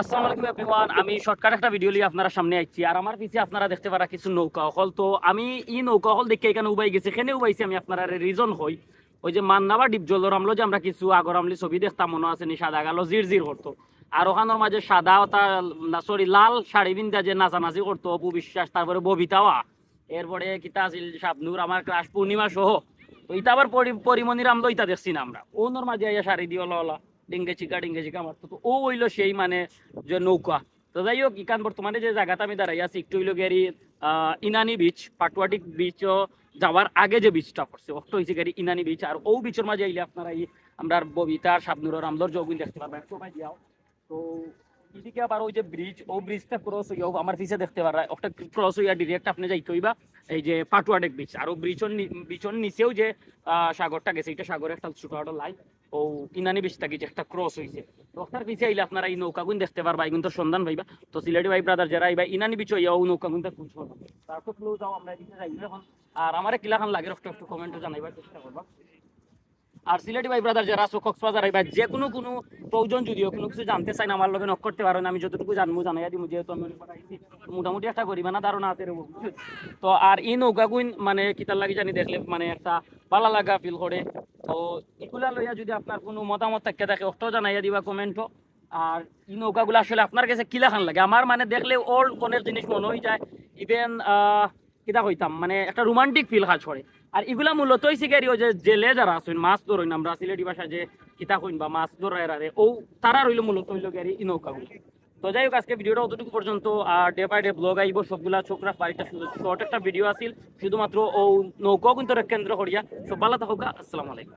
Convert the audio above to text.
আসসালামু আলাইকুম এভরিওয়ান, আমি শর্টকাট একটা ভিডিও নিয়ে আপনারা সামনে আইছি। আর আমার পিছে আপনারা দেখতে পারা কিছু নৌকা হল। তো আমি ই নৌকা হল দেখে এখানে উবাই গেছি, এখানে উবাইছি আমি আপনারা রিজন হই ওই যে মান্নাবা ডিপ জলর আমলো যে আমরা কিছু আগর আমলি ছবি দেখতাম, মনে আছে নি, সাদা গালো জির জির করতো। আর ওখানোর মাঝে সাদা ওটা সরি লাল শাড়ি বিন্দা যে নাচানাচি করতো অপু বিশ্বাস, তারপরে ববিতাওয়া, এরপরে কিতা আছিল শাবনুর, আমার ক্রাশ পূর্ণিমা সহ। তো ইটা আবার পরিমণির আমলো ইটা দেখছি না আমরা, ওনোর মাঝে আইয়া শাড়ি দিয়ে ওলা ডিঙ্গে চিকা মারতো। তো ও হইলো সেই মানে যে নৌকা। তো যাই হোক, ইকান বর্তমানে যে জায়গাটা আমি দাঁড়াই আছি একটু হইলো গেরি ইনানি বিচ, পাটুয়াটি বিচও যাওয়ার আগে যে বিচটা পড়ছে ওটা হয়েছে গেরি ইনানি বিচ। আর ও বিচের মাঝে আইলে আপনারা এই আমরা ববিতার শাবনুরের আমদর জগুল দেখতে পারবেন সবাই দিয়াও। তো এদিকে আবার ওই যে ব্রিজ, ও ব্রিজটা ক্রস হইয়াও আমার পিছে দেখতে পারা ওটা ক্রস হইয়া ডিরেক্ট আপনি যাইতে হইবা এই যে পাটুয়াটেক বিচ। আর ও ব্রিচর নিচেও যে সাগরটা গেছে, এটা সাগরের একটা ছোটখাটো লাইন ও ইনানি বিচ থাকি যে একটা ক্রস হয়েছে। তো ওটার পিছিয়ে আইলে আপনারা এই নৌকাগুন দেখতে পারবা, এগুন তো সন্ধান পাইবা। তো সিলেটি ভাই ব্রাদার যারা আইবা ইনানি বিচ হইয়া ও নৌকাগুন খুব সুন্দর। তারপর ফ্লো যাও আমরা এদিকে যাই এখন। আর আমার কিলাখান লাগে একটু কমেন্টে জানাইবার চেষ্টা করবা। আর সিলেটি ভাই ব্রাদার যারা আছো কক্সবাজার আইবা, যে কোনো প্রয়োজন যদিও কোনো কিছু জানতে চাই না আমার লগে নক করতে পারেন, আমি যতটুকু জানবো জানাইয়া দিব, যেহেতু আমি মোটামুটি একটা করিবা না ধারণা আছে। তো আর এই নৌকাগুন মানে কিতার লাগে জানি দেখলে মানে একটা ভালো লাগা ফিল করে। তো এগুলা লইয়া যদি আপনার কোনো মতামত থাকে ওটাও জানাইয়া দিবা কমেন্টও। আর এই নৌকাগুলো আসলে আপনার কাছে কিলাখান লাগে, আমার মানে দেখলে ওল্ড কোনের জিনিস মনে হয়ে যায়। ইভেন কিতা হইতাম মানে একটা রোমান্টিক ফিল কাজ করে। আর এগুলা মূলত শিকারি ওই যে জেলে যারা আছেন মাছ ধরেন, আমরা সিলেটি ভাষা যে কিতা কইন বা মাছ ধরারে ও তারা রইল মূলত হইল গেরি এই নৌকাগুলো। তো যাই হোক, আজকে ভিডিওটা অতটুকু পর্যন্ত। আর ডে বাই ডে ব্লগ আইব সবগুলা চোখ রাখ বাড়িটা, শুধু শর্ট একটা ভিডিও আছিল শুধুমাত্র ও নৌকা কিন্তু কেন্দ্র করিয়া। সব ভালো থাকুক, আসসালামু আলাইকুম।